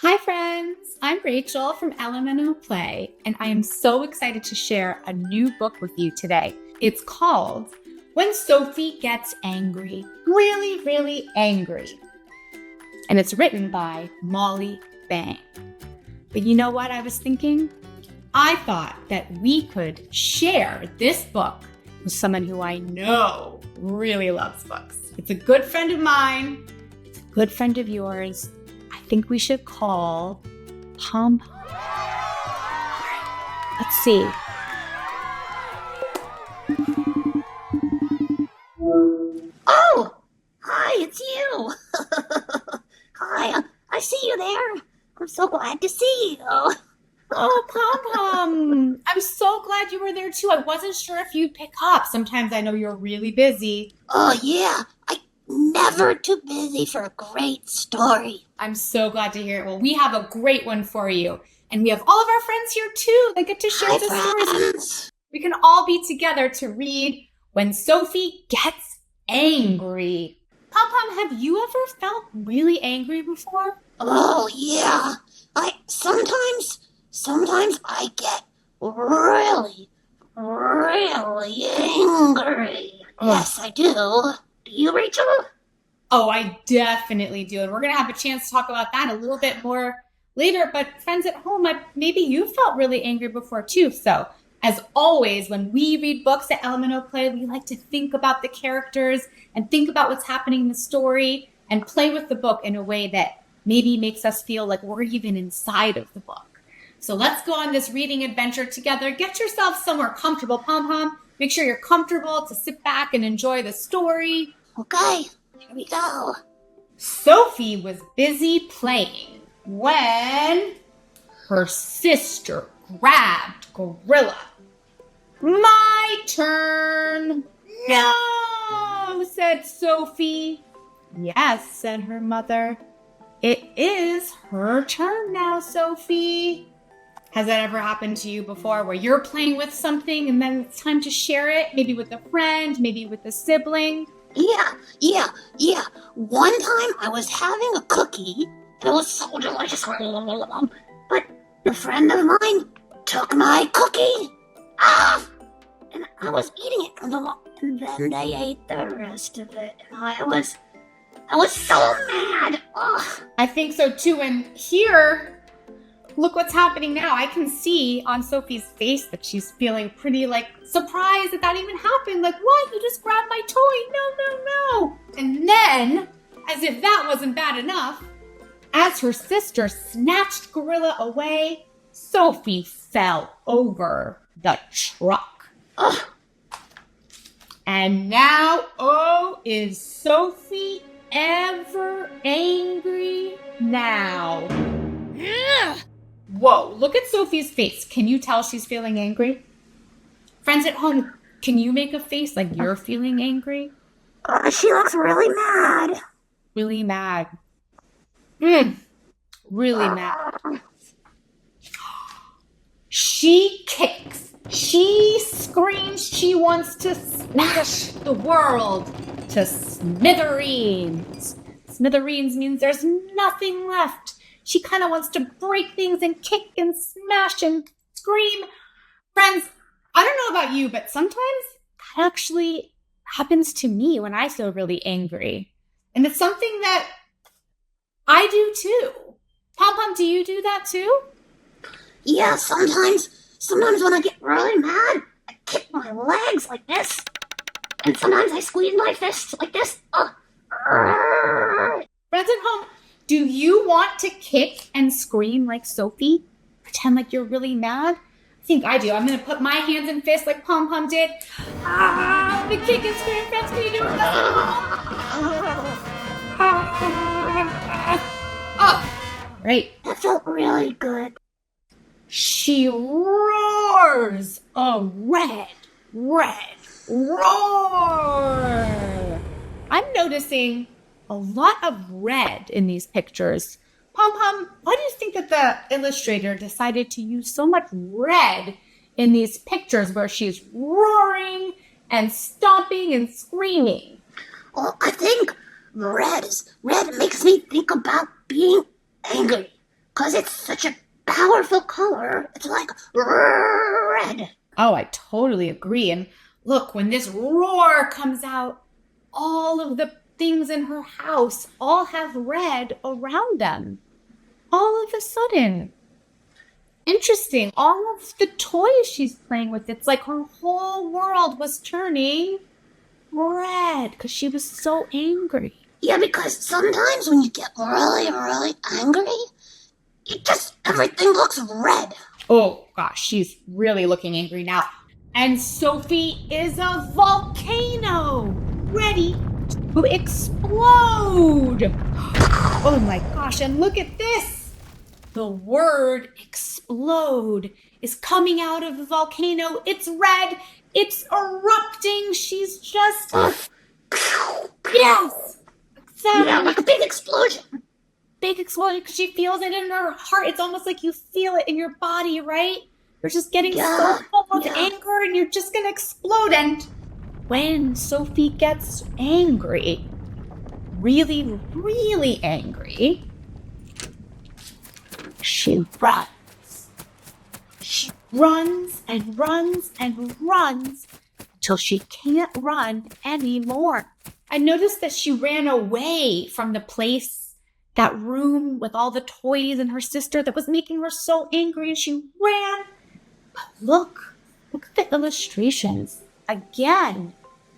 Hi, friends. I'm Rachel from Elemental Play, and I am so excited to share a new book with you today. It's called When Sophie Gets Angry. Really, really angry. And it's written by Molly Bang. But you know what I was thinking? I thought that we could share this book with someone who I know really loves books. It's a good friend of mine. It's a good friend of yours. I think we should call Pom Pom. Let's see. Oh, hi, it's you. Hi, I see you there. I'm so glad to see you. Oh, Pom Pom. I'm so glad you were there too. I wasn't sure if you'd pick up. Sometimes I know you're really busy. Oh, yeah, I'm never too busy for a great story. I'm so glad to hear it. Well, we have a great one for you. And we have all of our friends here too. They get to share Hi, the stories. friends. We can all be together to read When Sophie Gets Angry. Pom Pom, have you ever felt really angry before? Oh, yeah. Sometimes I get really, really angry. Yes, I do. Do you, Rachel? Oh, I definitely do. And we're going to have a chance to talk about that a little bit more later. But friends at home, maybe you felt really angry before too. So as always, when we read books at Elemental Play, we like to think about the characters and think about what's happening in the story and play with the book in a way that maybe makes us feel like we're even inside of the book. So let's go on this reading adventure together. Get yourself somewhere comfortable, Pom Pom. Make sure you're comfortable to sit back and enjoy the story. Okay, here we go. Sophie was busy playing when her sister grabbed Gorilla. My turn. No, said Sophie. Yes, said her mother. It is her turn now, Sophie. Has that ever happened to you before where you're playing with something and then it's time to share it? Maybe with a friend, maybe with a sibling? Yeah. One time I was having a cookie, and it was so delicious. But a friend of mine took my cookie. And I was eating it, and then they ate the rest of it. And I was so mad. Ugh. I think so too. And here, look what's happening now. I can see on Sophie's face that she's feeling pretty surprised that even happened. Like, what? You just grabbed my toy. No. And then, as if that wasn't bad enough, as her sister snatched Gorilla away, Sophie fell over the truck. Ugh. And now, is Sophie ever angry now? Ugh. Whoa, look at Sophie's face. Can you tell she's feeling angry? Friends at home, can you make a face like you're feeling angry? She looks really mad. Really mad. Really mad. She kicks. She screams. She wants to smash the world to smithereens. Smithereens means there's nothing left. She kind of wants to break things and kick and smash and scream. Friends, I don't know about you, but sometimes that actually happens to me when I feel really angry. And it's something that I do too. Pom Pom, do you do that too? Yeah, sometimes when I get really mad, I kick my legs like this. And sometimes I squeeze my fists like this. Friends at home, do you want to kick and scream like Sophie? Pretend like you're really mad? I think I do. I'm going to put my hands and fists like Pom Pom did. The kick and scream. Friends, can you do it? Right. That felt really good. She roars a red roar. I'm noticing a lot of red in these pictures. Pom Pom, why do you think that the illustrator decided to use so much red in these pictures where she's roaring and stomping and screaming? Well, I think red makes me think about being angry. Because it's such a powerful color. It's like red. Oh, I totally agree. And look, when this roar comes out, all of the things in her house all have red around them. All of a sudden. Interesting. All of the toys she's playing with, it's like her whole world was turning red because she was so angry. Yeah, because sometimes when you get really, really angry, everything looks red. Oh gosh, she's really looking angry now. And Sophie is a volcano ready to explode. Oh my gosh, and look at this. The word explode is coming out of the volcano. It's red. It's erupting. She's just... Yes! Exactly. Yeah, like a big explosion. Big explosion because she feels it in her heart. It's almost like you feel it in your body, right? You're just getting so full of anger and you're just going to explode. And when Sophie gets angry, really, really angry, she runs. She runs and runs and runs till she can't run anymore. I noticed that she ran away from the place, that room with all the toys and her sister that was making her so angry, and she ran. But look at the illustrations. Again,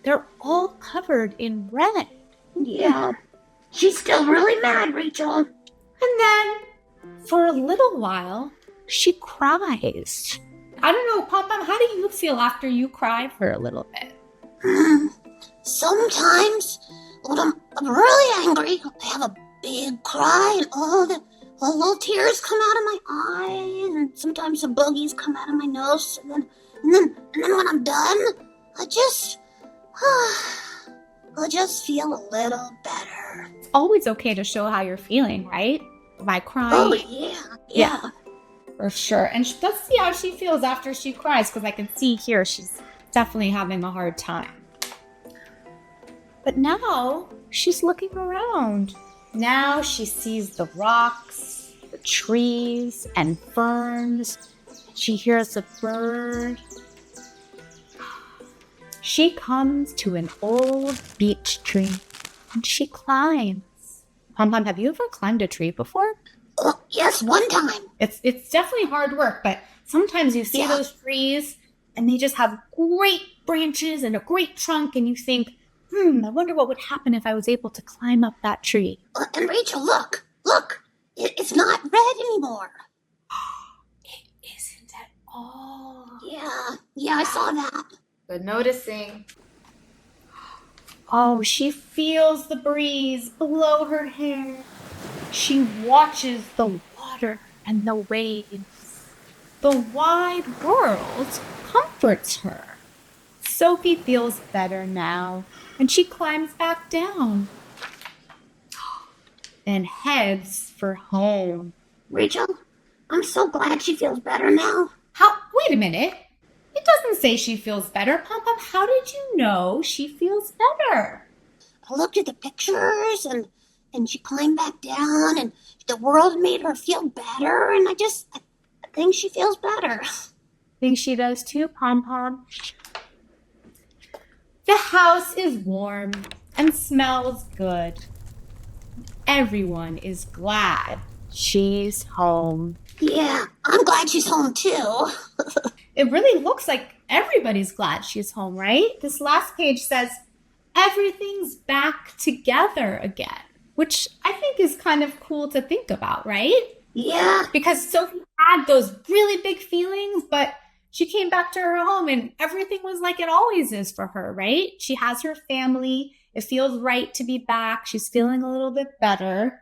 they're all covered in red. Yeah, she's still really mad, Rachel. And then, for a little while, she cries. I don't know, Pom Pom, how do you feel after you cry for a little bit? Sometimes, when I'm really angry, I have a big cry and all the little tears come out of my eyes, and sometimes the boogies come out of my nose, and then when I'm done, I just feel a little better. It's always okay to show how you're feeling, right? By crying. Oh, yeah. For sure. And let's see how she feels after she cries, because I can see here she's definitely having a hard time. But now she's looking around. Now she sees the rocks, the trees, and ferns. She hears a bird. She comes to an old beech tree and she climbs. Pom Pom, have you ever climbed a tree before? Oh, yes, one time. It's definitely hard work, but sometimes you see those trees and they just have great branches and a great trunk, and you think, I wonder what would happen if I was able to climb up that tree. And Rachel, look. It's not red anymore. It isn't at all. Yeah, I saw that. Good noticing. Oh, she feels the breeze blow her hair. She watches the water and the waves. The wide world comforts her. Sophie feels better now, and she climbs back down and heads for home. Rachel, I'm so glad she feels better now. Wait a minute. It doesn't say she feels better. Pom Pom, how did you know she feels better? I looked at the pictures and she climbed back down and the world made her feel better, and I think she feels better. Think she does too, Pom Pom? The house is warm and smells good. Everyone is glad she's home. Yeah, I'm glad she's home too. It really looks like everybody's glad she's home, right? This last page says, everything's back together again, which I think is kind of cool to think about, right? Yeah. Because Sophie had those really big feelings, but she came back to her home and everything was like it always is for her, right? She has her family. It feels right to be back. She's feeling a little bit better.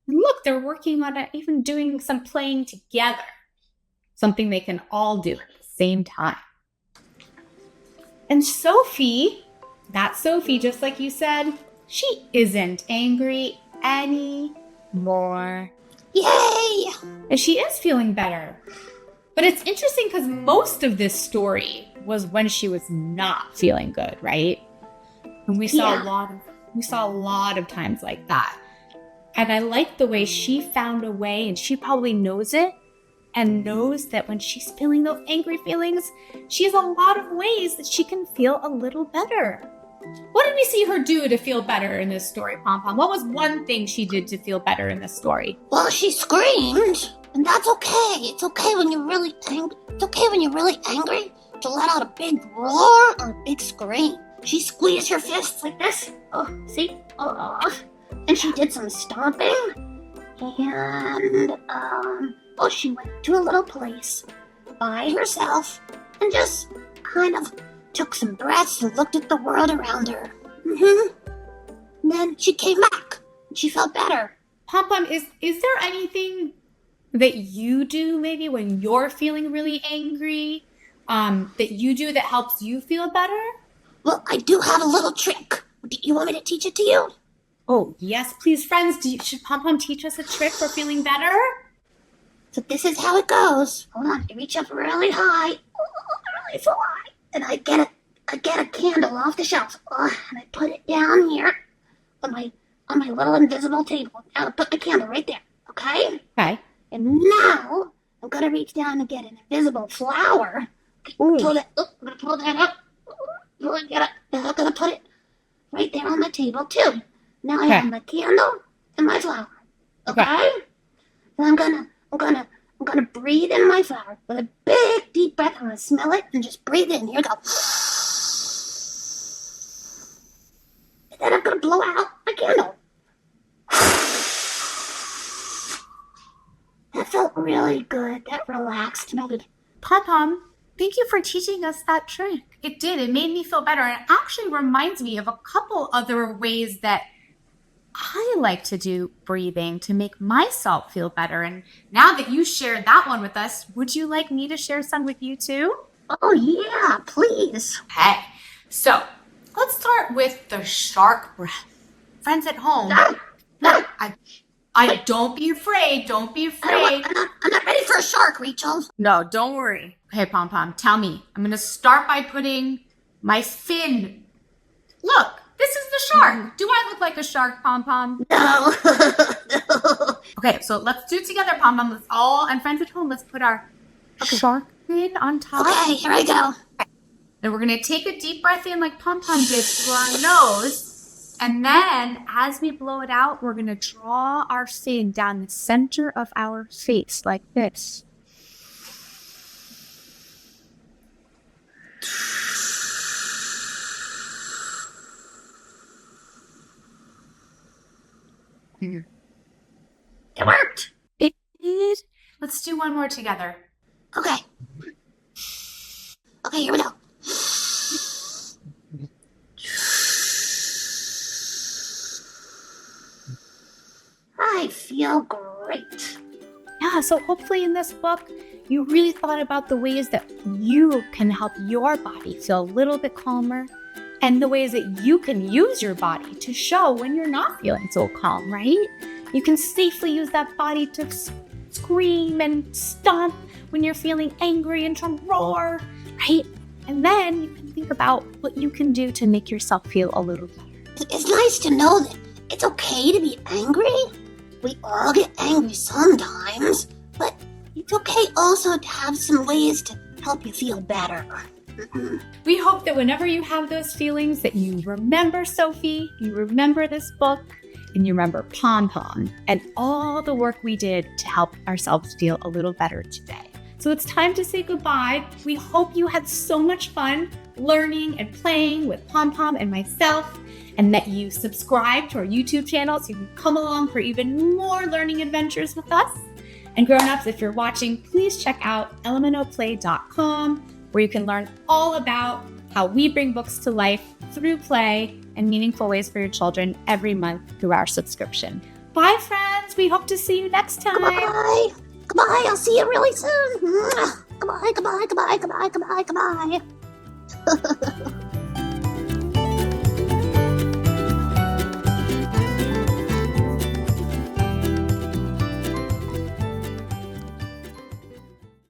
And look, they're working on it, even doing some playing together. Something they can all do at the same time. And Sophie, that Sophie, just like you said, she isn't angry anymore. Yay! And she is feeling better. But it's interesting because most of this story was when she was not feeling good, right? And we saw a lot of times like that. And I like the way she found a way, and she probably knows it, and knows that when she's feeling those angry feelings, she has a lot of ways that she can feel a little better. What did we see her do to feel better in this story, Pom Pom? What was one thing she did to feel better in this story? Well, she screamed, and that's okay. It's okay when you're really angry. It's okay when you're really angry to let out a big roar or a big scream. She squeezed her fists like this. Oh, see? Oh. And she did some stomping. And, she went to a little place by herself and just kind of took some breaths and looked at the world around her. And then she came back. And she felt better. Pom Pom, is there anything that you do maybe when you're feeling really angry that you do that helps you feel better? Well, I do have a little trick. Do you want me to teach it to you? Oh, yes, please, friends. Should Pom Pom teach us a trick for feeling better? So this is how it goes. Hold on, I reach up really high. Really so high. And I get a candle off the shelf. And I put it down here on my little invisible table. Now I put the candle right there. Okay? Okay. And now I'm gonna reach down and get an invisible flower. Ooh. I'm gonna pull that up. And I'm gonna put it right there on the table too. Now I have my candle and my flower. Okay? And I'm gonna breathe in my flower with a big deep breath. I'm gonna smell it and just breathe in. Here we go. And then I'm gonna blow out my candle. That felt really good. That relaxed me. Pom Pom, thank you for teaching us that trick. It did. It made me feel better. And it actually reminds me of a couple other ways that I like to do breathing to make myself feel better. And now that you shared that one with us, would you like me to share some with you too? Oh, yeah, please. Okay. So let's start with the shark breath. Friends at home. No. I don't be afraid. Don't be afraid. I'm not ready for a shark, Rachel. No, don't worry. Okay, Pom Pom, tell me. I'm going to start by putting my fin. Look, this is the shark. Do I look like a shark, Pom Pom? No. Okay, so let's do it together, Pom Pom. Let's all, and friends at home, let's put our shark fin on top. Okay, here I go. Then we're going to take a deep breath in like Pom Pom did through our nose. And then as we blow it out, we're going to draw our fin down the center of our face like this. It worked. It did. Let's do one more together. Okay. Okay, here we go. I feel great. Yeah, so hopefully in this book, you really thought about the ways that you can help your body feel a little bit calmer and the ways that you can use your body to show when you're not feeling so calm, right? You can safely use that body to scream and stomp when you're feeling angry and to roar, right? And then you can think about what you can do to make yourself feel a little better. It's nice to know that it's okay to be angry. We all get angry sometimes, but it's okay also to have some ways to help you feel better. We hope that whenever you have those feelings that you remember Sophie, you remember this book, and you remember Pom Pom and all the work we did to help ourselves feel a little better today. So it's time to say goodbye. We hope you had so much fun learning and playing with Pom Pom and myself, and that you subscribe to our YouTube channel so you can come along for even more learning adventures with us. And grown-ups, if you're watching, please check out elemenoplay.com, where you can learn all about how we bring books to life through play and meaningful ways for your children every month through our subscription. Bye, friends. We hope to see you next time. Goodbye. Goodbye. I'll see you really soon. Goodbye, goodbye, goodbye, goodbye, goodbye, goodbye.